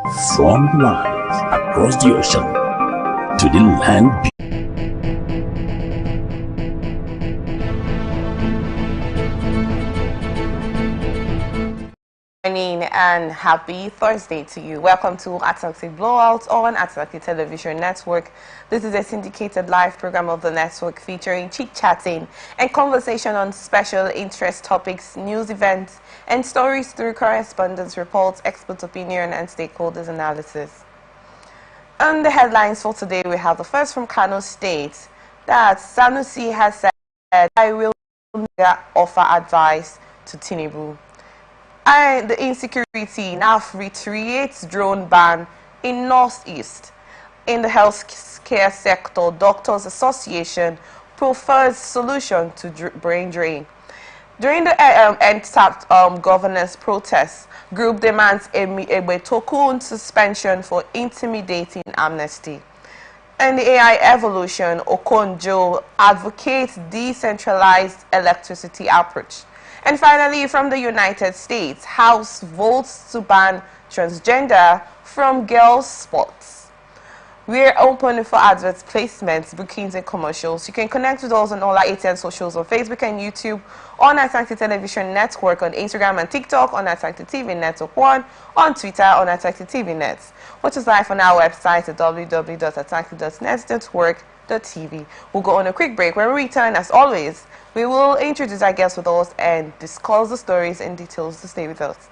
From the lines across the ocean to the land beyond. And happy Thursday to you. Welcome to Atlantic Blowout on Atlantic Television Network. This is a syndicated live program of the network featuring chit-chatting and conversation on special interest topics, news events, and stories through correspondence reports, expert opinion, and stakeholders analysis. On the headlines for today, we have the first from Kano State, that Sanusi has said, I will offer advice to Tinubu. And the insecurity now reiterates drone ban in Northeast. In the healthcare sector, Doctors Association prefers solution to brain drain. During the NTAP governance protests, group demands a token suspension for intimidating amnesty. And the AI evolution, Okonjo advocates decentralized electricity approach. And finally, from the United States, House votes to ban transgender from girls' sports. We're open for adverts, placements, bookings, and commercials. You can connect with us on all our ATN socials on Facebook and YouTube, on Atlantic Television Network, on Instagram and TikTok, on Atlantic TV Network 1, on Twitter, on Atlantic TV Net. Watch us live on our website at www.atlantic.net.work.tv. We'll go on a quick break. When we return, as always, we will introduce our guests with us and discuss the stories in details. To stay with us.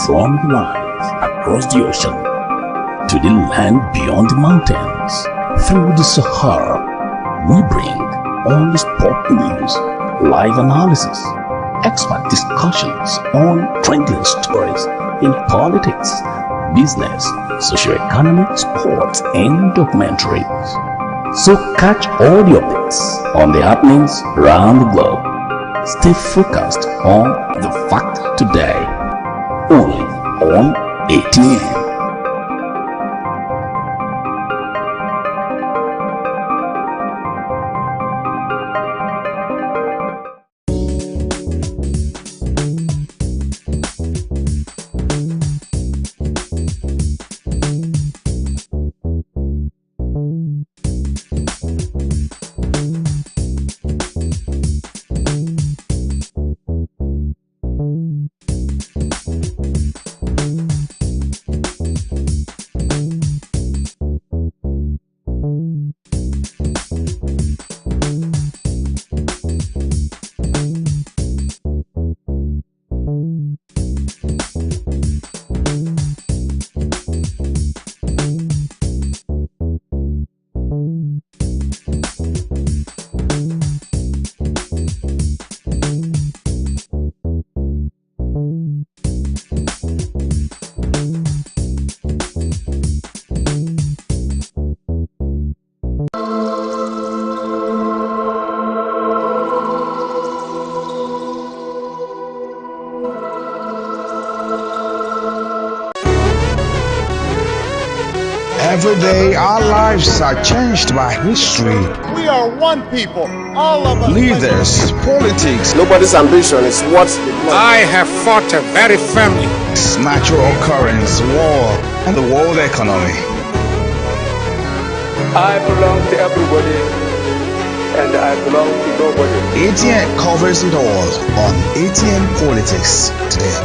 From the lines across the ocean to the land beyond the mountains, through the Sahara, we bring all the sport news, live analysis, expert discussions on trending stories in politics, business, socio-economic, sports, and documentaries. So catch all the updates on the happenings around the globe. Stay focused on the fact today. Only on ATN. Every day our lives are changed by history. We are one people, all of us. Leaders, politics. Nobody's ambition is what I have fought very firmly. Natural occurrence, war, and the world economy. I belong to everybody and I belong to nobody. ATN covers it all on ATN Politics today.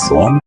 From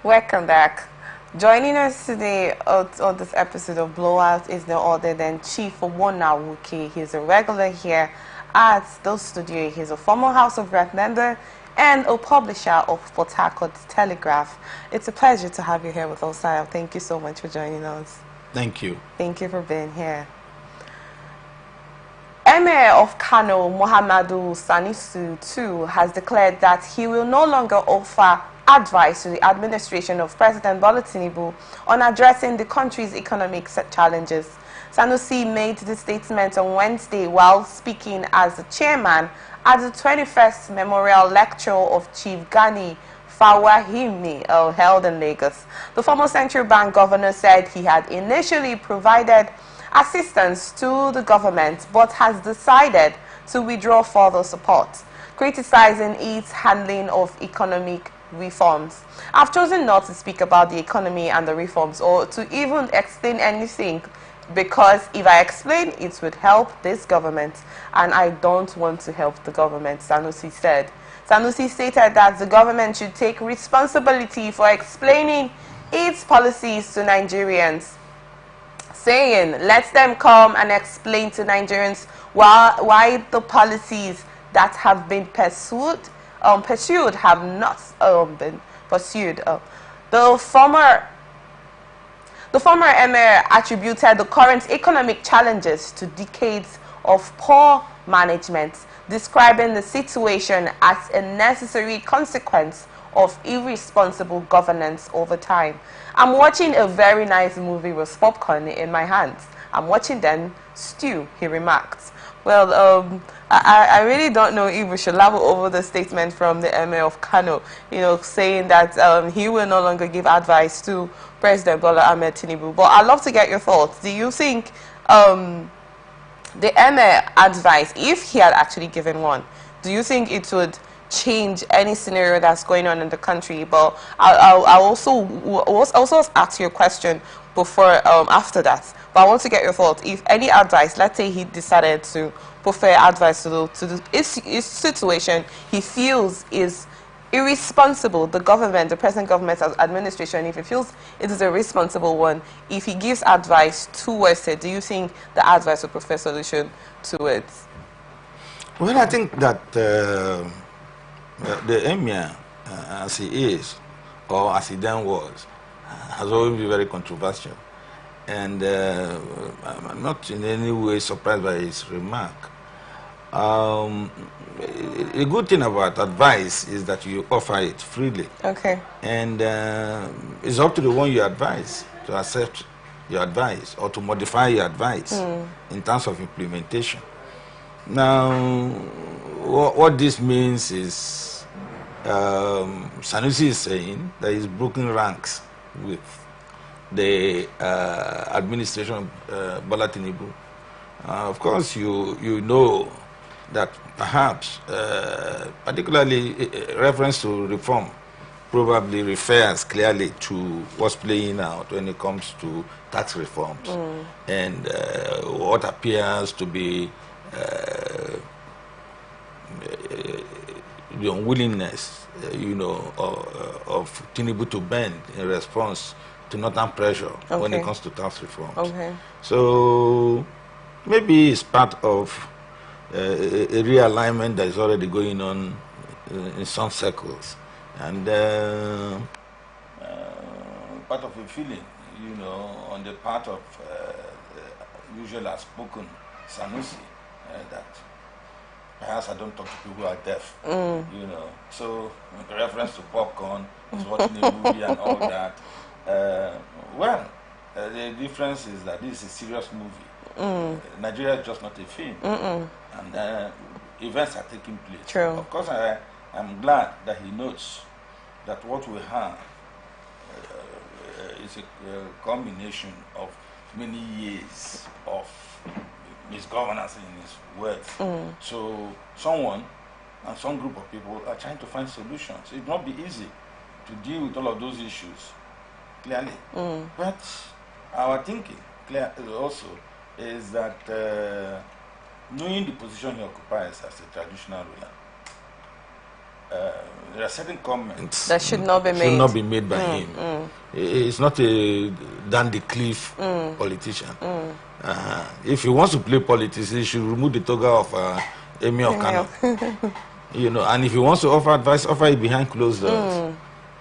Welcome back. Joining us today on this episode of Blowout is no other than Chief Omona Wuke. He's a regular here at the studio. He's a former House of Rep member and a publisher of Port Harcourt Telegraph. It's a pleasure to have you here with us, sir. Thank you so much for joining us. Thank you. Thank you for being here. Emir of Kano, Muhammadu Sanusi II, has declared that he will no longer offer advice to the administration of President Bola Tinubu on addressing the country's economic challenges. Sanusi made the statement on Wednesday while speaking as the chairman at the 21st Memorial Lecture of Chief Gani Fawahimi held in Lagos. The former central bank governor said he had initially provided assistance to the government but has decided to withdraw further support, criticizing its handling of economic reforms. I've chosen not to speak about the economy and the reforms or to even explain anything because if I explain it would help this government and I don't want to help the government, Sanusi said. Sanusi stated that the government should take responsibility for explaining its policies to Nigerians, saying, let them come and explain to Nigerians why the policies that have been pursued have not been pursued. The former emir attributed the current economic challenges to decades of poor management, describing the situation as a necessary consequence of irresponsible governance over time. I'm watching a very nice movie with popcorn in my hands. I'm watching them stew, he remarked. Well, I really don't know if we should laugh over the statement from the Emir of Kano, saying that he will no longer give advice to President Bola Ahmed Tinubu. But I'd love to get your thoughts. Do you think the Emir advice, if he had actually given one, do you think it would change any scenario that's going on in the country? But I'll also ask you a question before after that. But I want to get your thoughts. If any advice, let's say he decided to prefer advice to his situation he feels is irresponsible, the government, the present government administration, if he feels it is a responsible one, if he gives advice towards it, do you think the advice will prefer solution to it? Well, I think that the emir, as he is, or as he then was, has always been very controversial. And I'm not in any way surprised by his remark. A good thing about advice is that you offer it freely. Okay. And it's up to the one you advise to accept your advice or to modify your advice in terms of implementation. Now, what this means is Sanusi is saying that he's broken ranks with the administration of Bola Tinubu. Of course, you know that perhaps, particularly reference to reform, probably refers clearly to what's playing out when it comes to tax reforms and what appears to be the unwillingness, of Tinubu to bend in response to northern pressure when it comes to tax reforms. Okay. So maybe it's part of a realignment that is already going on in some circles, and part of a feeling, on the part of usually outspoken Sanusi that perhaps I don't talk to people who are deaf, So reference to popcorn, is watching a movie and all that. The difference is that this is a serious movie. Nigeria is just not a film, and events are taking place. True. Of course, I'm glad that he knows that what we have is a combination of many years of misgovernance in his words. So someone and some group of people are trying to find solutions. It will not be easy to deal with all of those issues clearly. But our thinking also is that knowing the position he occupies as a traditional ruler, there are certain comments that should not be made by him. He's not a down the cliff politician. If he wants to play politics, he should remove the toga of Emir of Kano. You know, and if he wants to offer advice, offer it behind closed doors.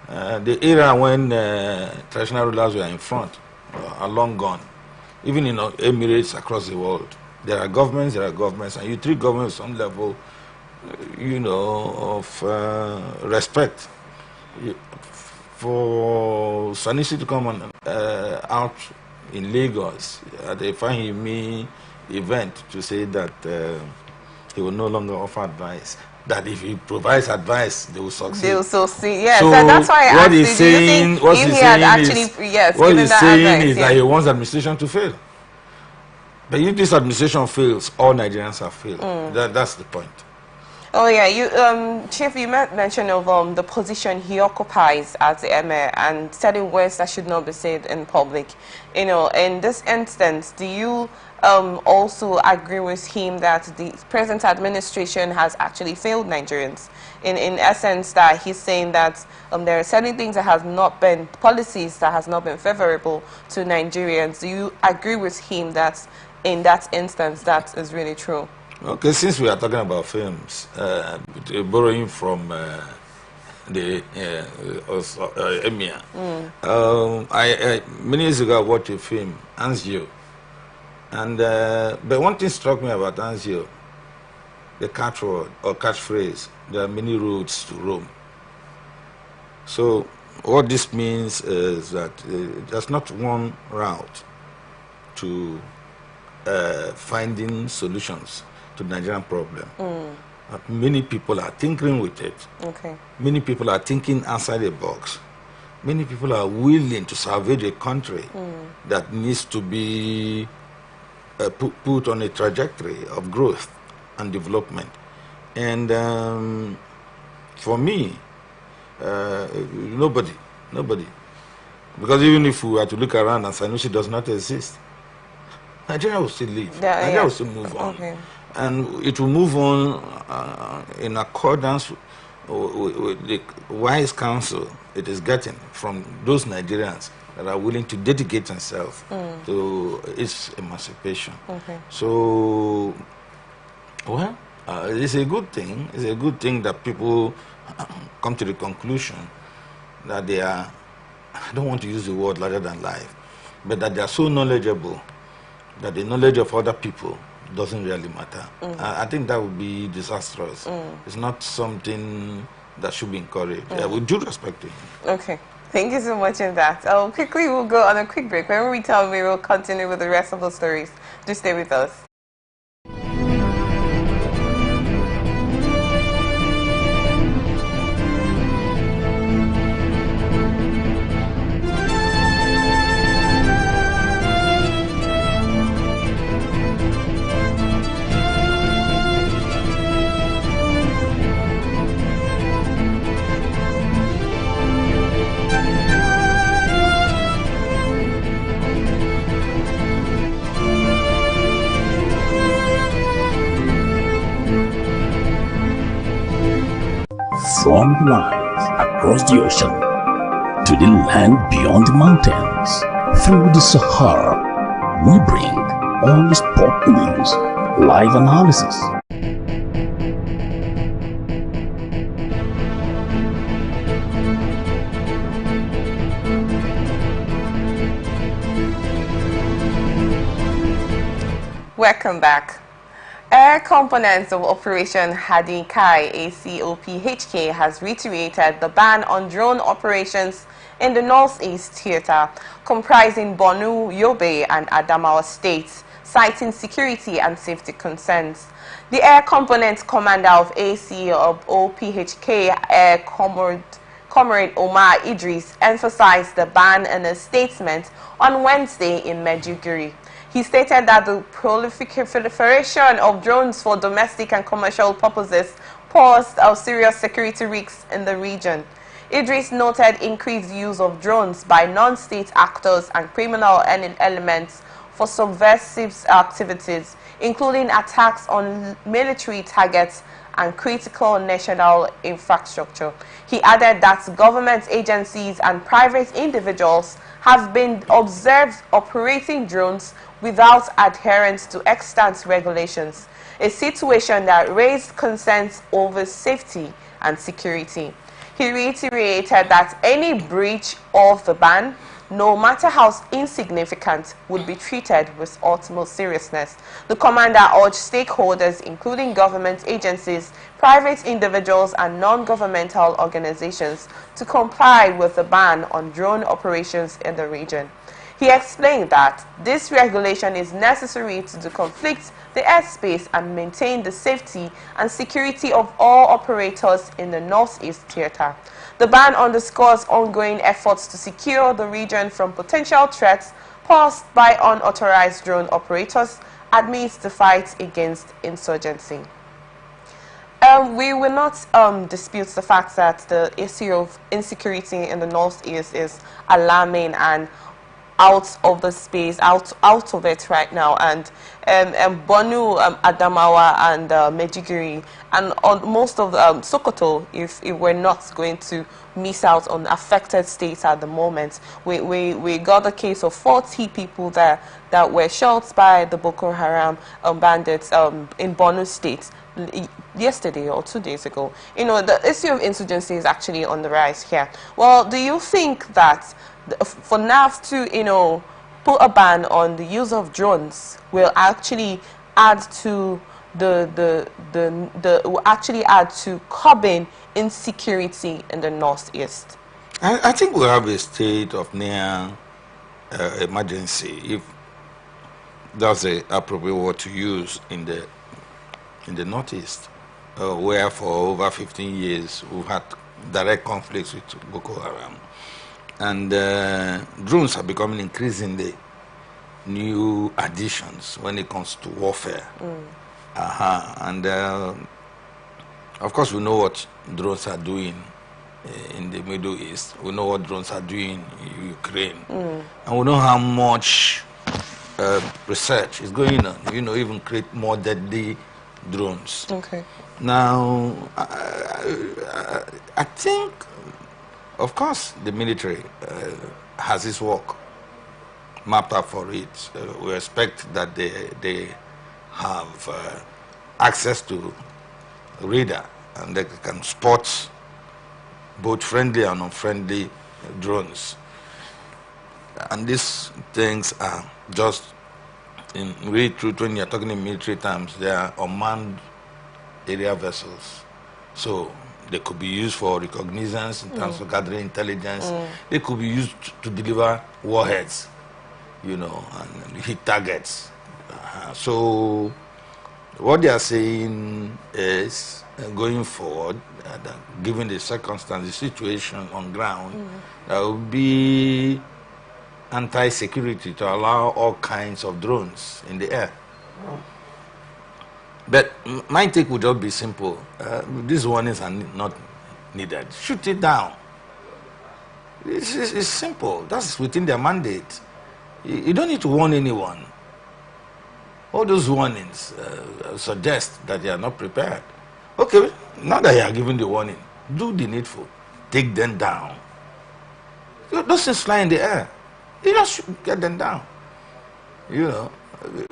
The era when traditional rulers were in front are long gone. Even in Emirates across the world, there are governments, and you treat government with some level, you know, of respect. For Sanusi to come on, out in Lagos at a Fahimi event to say that he will no longer offer advice, that if he provides advice, they will succeed. They will succeed. Yes, so that's why I what asked he's you, saying, do you think if he had actually what he's saying advice, is that he wants administration to fail. But if this administration fails, all Nigerians have failed. That's the point. Oh yeah, you Chief, you mentioned of the position he occupies as the emir and certain words that should not be said in public. You know, in this instance, do you also agree with him that the present administration has actually failed Nigerians? In essence, that he's saying that there are certain things that has not been, policies that has not been favorable to Nigerians. Do you agree with him that in that instance that is really true? Okay, since we are talking about films, borrowing from the Emir, many years ago I watched a film, Anzio, and but one thing struck me about Anzio, the catchword or catchphrase, there are many roads to Rome. So what this means is that there's not one route to finding solutions to the Nigerian problem. Many people are tinkering with it. Okay. Many people are thinking outside the box. Many people are willing to salvage a country that needs to be put on a trajectory of growth and development. And for me, nobody. Because even if we were to look around and Sanusi does not exist, Nigeria will still live. Nigeria will still move on. Okay. And it will move on in accordance with the wise counsel it is getting from those Nigerians that are willing to dedicate themselves to its emancipation. Okay. So, well, it's a good thing. It's a good thing that people come to the conclusion that they are, I don't want to use the word larger than life, but that they are so knowledgeable that the knowledge of other people doesn't really matter. I think that would be disastrous. It's not something that should be encouraged. With due respect to him. Okay. Thank you so much for that. Quickly, we'll go on a quick break. When we return, we will continue with the rest of the stories. Do stay with us. From the lines across the ocean to the land beyond the mountains, through the Sahara, we bring all the sport news, live analysis, Welcome back. Air Components of Operation Hadi Kai ACOPHK has reiterated the ban on drone operations in the Northeast Theater, comprising Borno, Yobe, and Adamawa states, citing security and safety concerns. The Air Components Commander of ACOPHK, Air Comrade Omar Idris emphasized the ban in a statement on Wednesday in Medjugorje. He stated that the proliferation of drones for domestic and commercial purposes posed serious security risks in the region. Idris noted increased use of drones by non-state actors and criminal elements for subversive activities, including attacks on military targets and critical national infrastructure. He added that government agencies and private individuals have been observed operating drones without adherence to extant regulations, a situation that raised concerns over safety and security. He reiterated that any breach of the ban, no matter how insignificant, would be treated with utmost seriousness. The commander urged stakeholders, including government agencies, private individuals, and non-governmental organizations, to comply with the ban on drone operations in the region. He explained that this regulation is necessary to deconflict the airspace and maintain the safety and security of all operators in the Northeast Theater. The ban underscores ongoing efforts to secure the region from potential threats posed by unauthorized drone operators amidst the fight against insurgency. We will not dispute the fact that the issue of insecurity in the Northeast is alarming and out of the space, out of it right now, and Bonu, Adamawa, and Medjugorje, and on most of Sokoto, if we're not going to miss out on affected states at the moment. We got a case of 40 people there that were shot by the Boko Haram bandits in Borno State yesterday or 2 days ago. You know, the issue of insurgency is actually on the rise here. Well, do you think that for NAF to, you know, put a ban on the use of drones will actually add to will actually add to curbing insecurity in the Northeast? I think we have a state of near emergency, if that's the appropriate word to use, in the Northeast, where for over 15 years we've had direct conflicts with Boko Haram. And drones are becoming increasingly new additions when it comes to warfare. And of course, we know what drones are doing in the Middle East. We know what drones are doing in Ukraine. And we know how much research is going on, you know, even create more deadly drones. Okay. Now, I think, of course, the military has its work mapped out for it. We expect that they have access to radar and they can spot both friendly and unfriendly drones. And these things are just, in really truth, when you're talking in military terms, they are unmanned area vessels. So they could be used for reconnaissance in terms of gathering intelligence. They could be used to deliver warheads, you know, and hit targets. So what they are saying is, going forward, given the circumstance, the situation on ground, there will be anti-security to allow all kinds of drones in the air. But my take would just be simple. These warnings are not needed. Shoot it down. It's simple. That's within their mandate. You don't need to warn anyone. All those warnings suggest that they are not prepared. Okay, now that you are giving the warning, do the needful. Take them down. Those things fly in the air. You just get them down. You know,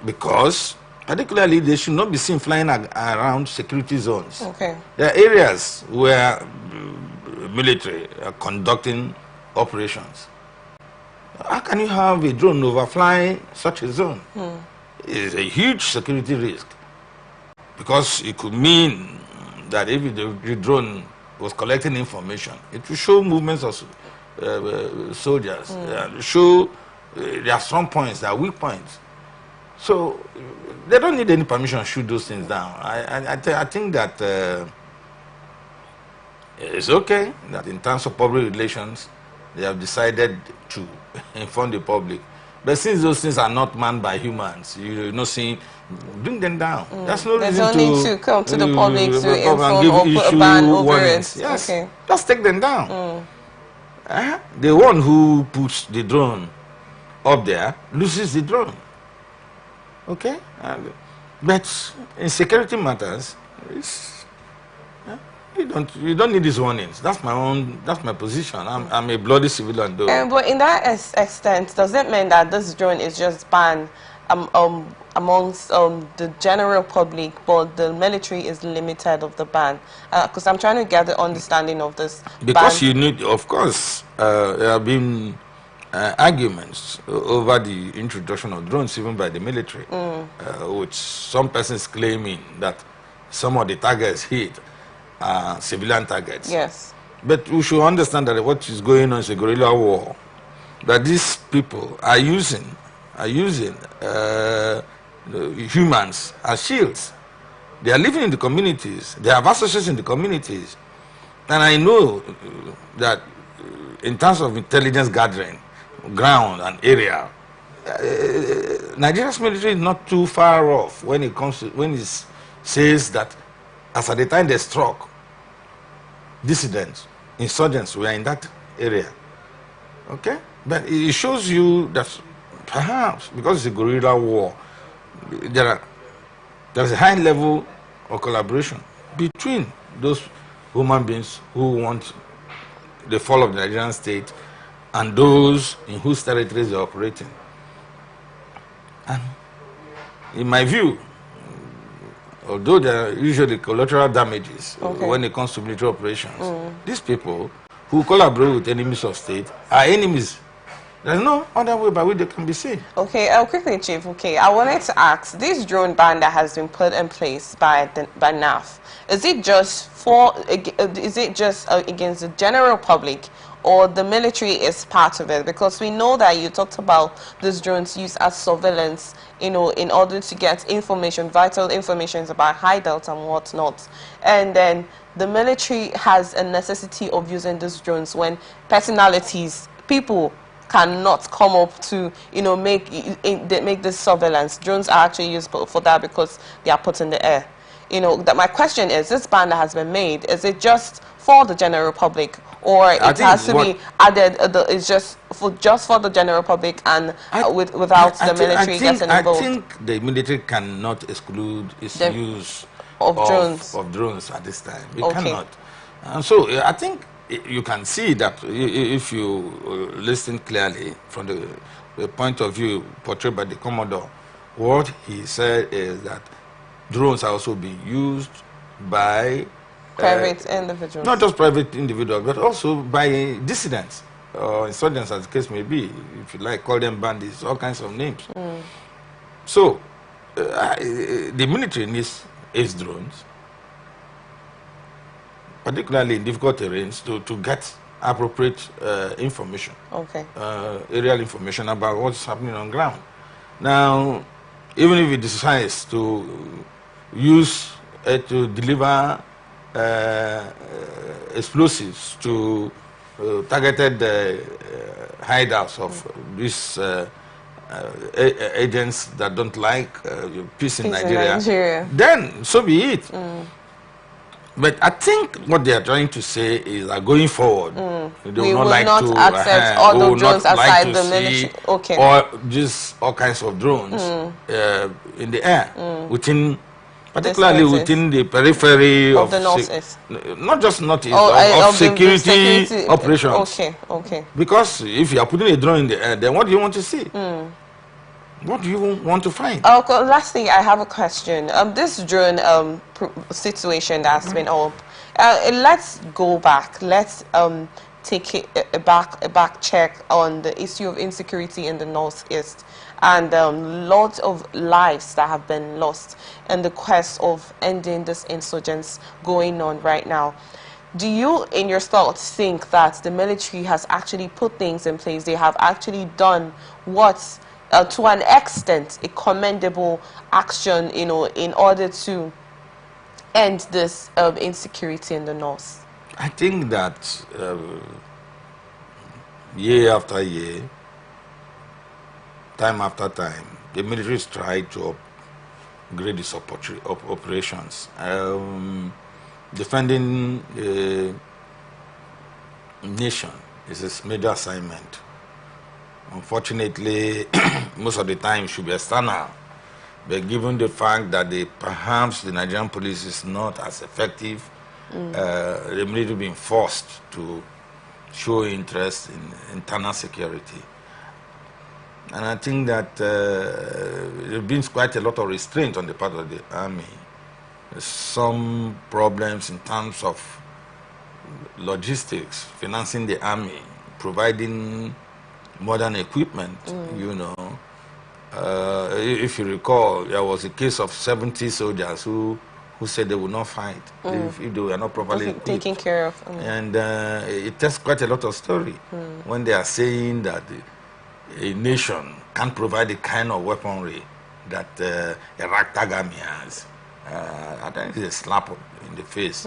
because particularly they should not be seen flying around security zones. Okay. There are areas where military are conducting operations. How can you have a drone overfly such a zone? It's a huge security risk, because it could mean that if the drone was collecting information, it will show movements of soldiers, show there are strong points, there are weak points. So they don't need any permission to shoot those things down. I think that It's okay that in terms of public relations, they have decided to inform the public. But since those things are not manned by humans, you're not seeing, bring them down. There's no There's reason no need to come to the public to inform give or put a ban issue over warnings. it. Yes, Okay. just take them down. The one who puts the drone up there loses the drone. Okay? But in security matters, you don't need these warnings. That's my position. I'm a bloody civilian though. But in that extent, does it mean that this drone is just banned amongst the general public, but the military is limited of the ban? Because I'm trying to get the understanding of this. Because ban. you need, of course, there have been arguments over the introduction of drones even by the military, which some persons claiming that some of the targets hit are civilian targets. Yes. But we should understand that what is going on is a guerrilla war, that these people are using humans as shields. They are living in the communities. They have associates in the communities. And I know that in terms of intelligence gathering, ground and area, Nigeria's military is not too far off when it comes to, when it says that as at the time they struck, dissidents, insurgents were in that area. Okay? But it shows you that perhaps because it's a guerrilla war, there's a high level of collaboration between those human beings who want the fall of the Nigerian state and those in whose territories they're operating. And in my view, although there are usually collateral damages when it comes to military operations, these people who collaborate with enemies of state are enemies. There's no other way by which they can be seen. Okay, quickly, Chief. Okay, I wanted to ask, this drone ban that has been put in place by NAF, is it just against the general public, or the military is part of it? Because we know that you talked about these drones used as surveillance, you know, in order to get information, vital information about hideouts and whatnot. And then the military has a necessity of using these drones when personalities, people cannot come up to, you know, make this surveillance. Drones are actually used for that because they are put in the air. You know, that my question is, this ban that has been made, is it just for the general public, or it has to be added? It's just for the general public and without the military getting involved. I think the military cannot exclude its use of drones at this time. It cannot. And so I think you can see that if you listen clearly from the point of view portrayed by the Commodore, what he said is that drones are also being used by private individuals. Not just private individuals, but also by dissidents or insurgents, as the case may be. If you like, call them bandits, all kinds of names. So the military needs its drones, particularly in difficult terrains, to get appropriate information, aerial information about what's happening on ground. Now, even if it decides to use to deliver explosives to targeted hideouts of these agents that don't like peace in Nigeria, then so be it. But I think what they are trying to say is that going forward, they we will not accept all the drones outside the military. Or just all kinds of drones in the air, particularly within the periphery of the northeast. Not just northeast, of security operations. Okay. Because if you are putting a drone in the air, then what do you want to see? What do you want to find? Lastly, I have a question. This drone situation that's been up, let's go back. Let's take a back check on the issue of insecurity in the northeast, and lots of lives that have been lost in the quest of ending this insurgents going on right now. Do you, in your thoughts, think that the military has actually put things in place? They have actually done what, to an extent, a commendable action, you know, in order to end this insecurity in the north? I think that year after year, time after time, the military has tried to upgrade its operations. Defending the nation is its major assignment. Unfortunately, most of the time it should be external. But given the fact that perhaps the Nigerian police is not as effective, the military being forced to show interest in internal security. And I think that there's been quite a lot of restraint on the part of the army. There's some problems in terms of logistics, financing the army, providing modern equipment, you know. If you recall, there was a case of 70 soldiers who said they would not fight if they were not properly taken care of. And it tells quite a lot of story when they are saying that a nation can't provide the kind of weaponry that a ragtag army has. I think it's a slap in the face.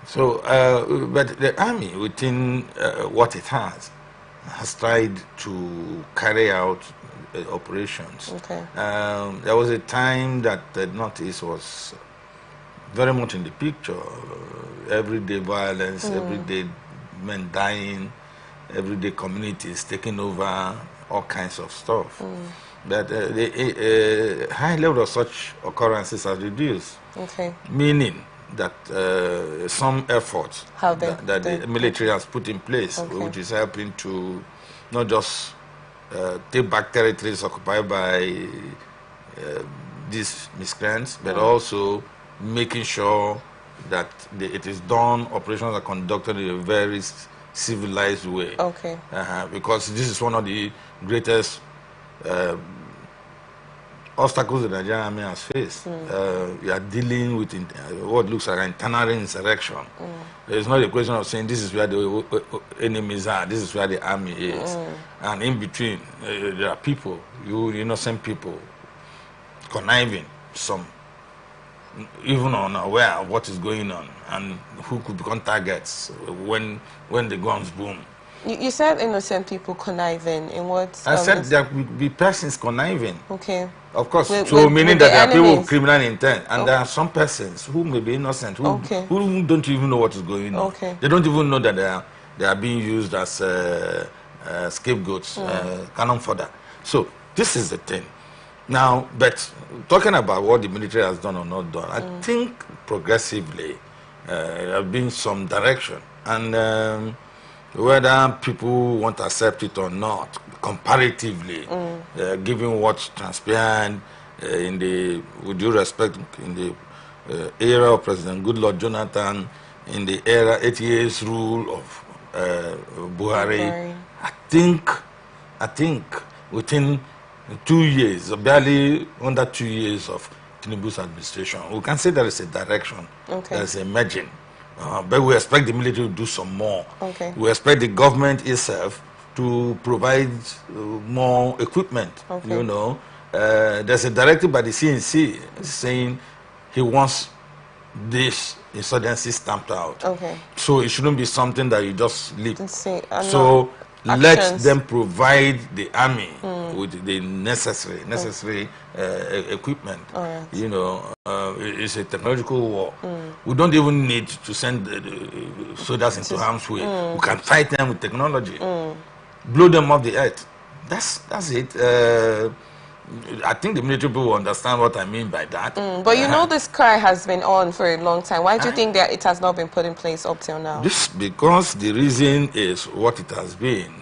So, but the army, within what it has tried to carry out operations. Okay. There was a time that the Northeast was very much in the picture. Everyday violence, everyday men dying, everyday communities taking over, all kinds of stuff. But the high level of such occurrences has reduced. Okay. Meaning that some efforts that the military has put in place, which is helping to not just take back territories occupied by these miscreants, but also making sure that it is done, operations are conducted in a very civilized way. Okay. Because this is one of the greatest obstacles the Nigerian army has faced. We are dealing with what looks like an internal insurrection. It's not a question of saying this is where the enemies are, this is where the army is. And in between, there are people, innocent people, conniving, some even unaware of what is going on and who could become targets when the guns boom. You said innocent people conniving. In what? I said there would be persons conniving. Okay. Of course, meaning that there are people with criminal intent, and there are some persons who may be innocent, who don't even know what is going on. Okay. They don't even know that they are being used as scapegoats, cannon fodder. So this is the thing. Now, but talking about what the military has done or not done, I think progressively there has been some direction, and whether people want to accept it or not, comparatively, given what transpired with due respect, in the era of President Goodluck Jonathan, in the era 8 years rule of Buhari, I think within 2 years, barely under 2 years of Tinubu's administration, we can say there is a direction that is emerging. But we expect the military to do some more. Okay. We expect the government itself to provide more equipment. Okay. You know, there's a directive by the CNC saying he wants this insurgency stamped out. Okay. So it shouldn't be something that you just leave. So let them provide the army with the necessary equipment. Right. You know, it's a technological war. We don't even need to send soldiers into harm's way. We can fight them with technology, blow them off the earth. That's it. I think the military people will understand what I mean by that. But you know, this cry has been on for a long time. Why do you think that it has not been put in place up till now? Because the reason is what it has been.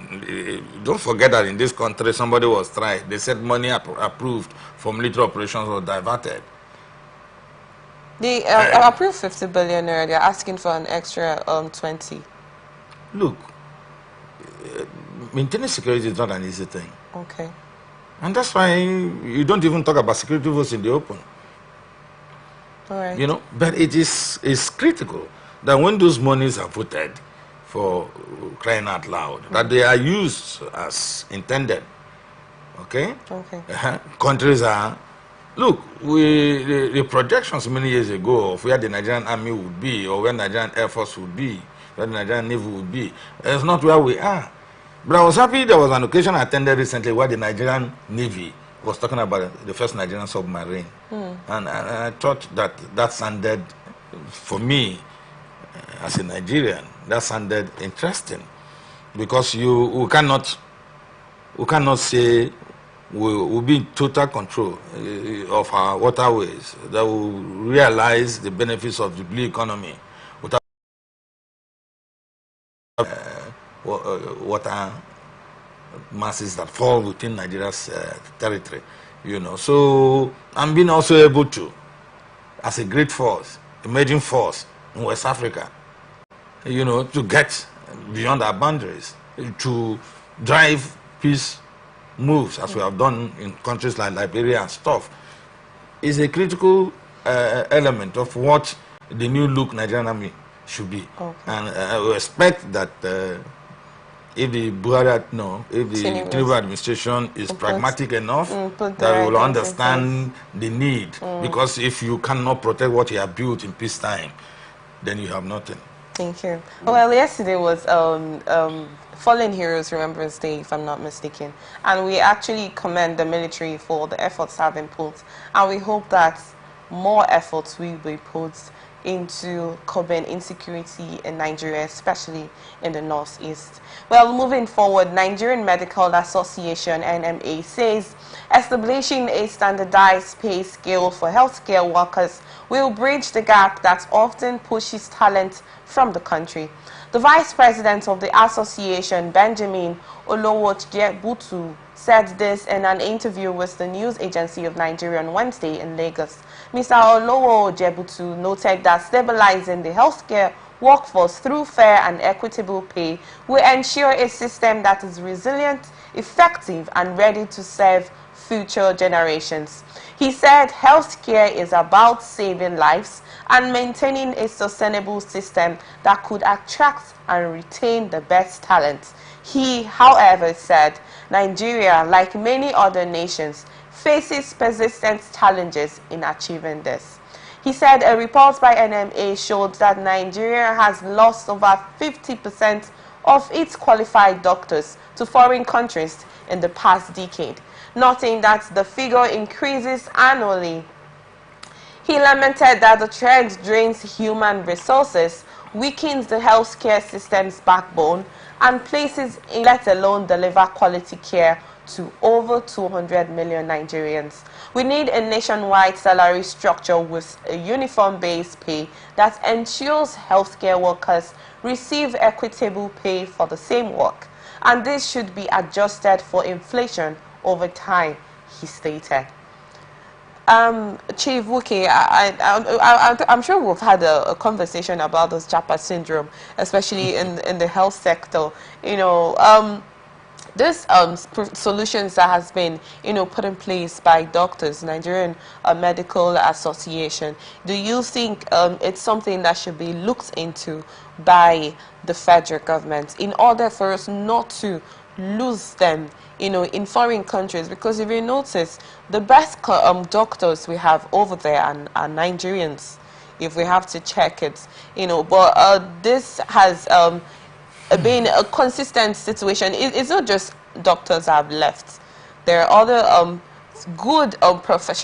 Don't forget that in this country, somebody was tried. They said money approved for military operations was diverted. They approved 50 billion naira. They're asking for an extra 20. Look, maintaining security is not an easy thing. Okay. And that's why you don't even talk about security votes in the open. All right. You know, but it's critical that when those monies are voted for, crying out loud, that they are used as intended. Okay? Okay. Countries are... Look, the projections many years ago of where the Nigerian army would be or where Nigerian Air Force would be where the Nigerian Navy would be. It's not where we are. But I was happy there was an occasion I attended recently where the Nigerian Navy was talking about the first Nigerian submarine. And I thought that sounded, for me, as a Nigerian, that sounded interesting. Because we cannot say we'll be in total control of our waterways, that will realize the benefits of the blue economy without water masses that fall within Nigeria's territory, you know. So I'm being also able to, as a great force, emerging force in West Africa, you know, to get beyond our boundaries, to drive peace moves, as we have done in countries like Liberia and stuff, is a critical element of what the new look Nigerian army should be. Okay. And I expect that if the Tinubu administration is pragmatic enough, that we will understand the need. Because if you cannot protect what you have built in peacetime, then you have nothing. Thank you. Well, yesterday was Fallen Heroes Remembrance Day, if I'm not mistaken. And we actually commend the military for the efforts have been put. And we hope that more efforts will be put into curbing insecurity in Nigeria, especially in the northeast. Well, moving forward, Nigerian Medical Association, NMA, says establishing a standardized pay scale for healthcare workers will bridge the gap that often pushes talent from the country. The vice president of the association, Benjamin Olowo-Jebutu, said this in an interview with the news agency of Nigeria on Wednesday in Lagos. Mr. Olowo-Jebutu noted that stabilizing the healthcare workforce through fair and equitable pay will ensure a system that is resilient, effective, and ready to serve future generations. He said healthcare is about saving lives and maintaining a sustainable system that could attract and retain the best talent. He, however, said Nigeria, like many other nations, faces persistent challenges in achieving this. He said a report by NMA showed that Nigeria has lost over 50% of its qualified doctors to foreign countries in the past decade, noting that the figure increases annually. He lamented that the trend drains human resources, weakens the healthcare system's backbone, and places, let alone deliver quality care to over 200 million Nigerians. We need a nationwide salary structure with a uniform-based pay that ensures healthcare workers receive equitable pay for the same work. And this should be adjusted for inflation over time, he stated. Chief Wuke, I'm sure we've had a conversation about this Japa syndrome, especially in the health sector. You know, this solutions that has been, put in place by doctors, Nigerian Medical Association. Do you think it's something that should be looked into by the federal government in order for us not to lose them, in foreign countries? Because if you notice, the best doctors we have over there are Nigerians, if we have to check it, but this has been a consistent situation. It's not just doctors have left. There are other good professionals